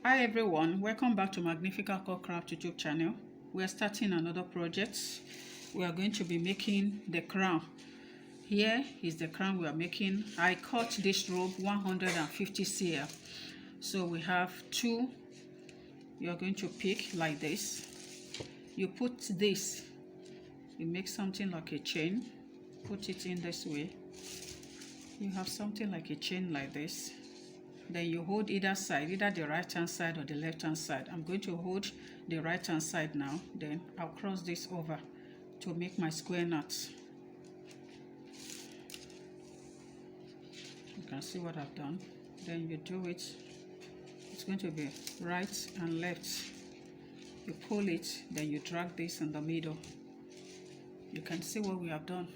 Hi everyone, welcome back to Magnificalcorecraft YouTube channel. We are starting another project. We are going to be making the crown. Here is the crown we are making. I cut this rope 150 cl. So we have two. You are going to pick like this. You put this, you make something like a chain, put it in this way. You have something like a chain like this. Then you hold either side, either the right hand side or the left hand side. I'm going to hold the right hand side now. Then I'll cross this over to make my square knots. You can see what I've done. Then you do it. It's going to be right and left. You pull it, then you drag this in the middle. You can see what we have done.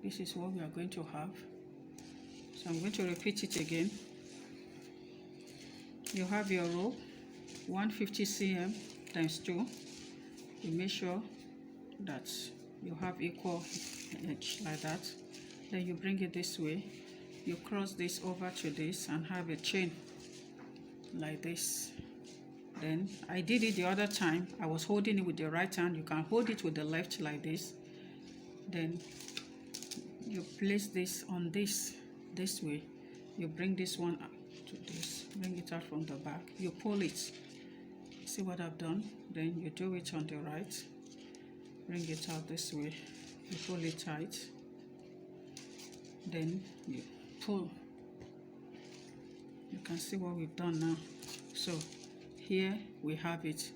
This is what we are going to have. So I'm going to repeat it again. You have your rope 150 cm times 2. You make sure that you have equal edge like that. Then you bring it this way. You cross this over to this and have a chain like this. Then I did it the other time. I was holding it with the right hand. You can hold it with the left like this. Then you place this on this way. You bring this one up to this, bring it out from the back. You pull it. See what I've done? Then you do it on the right. Bring it out this way. You pull it tight. Then you pull. You can see what we've done now. So here we have it.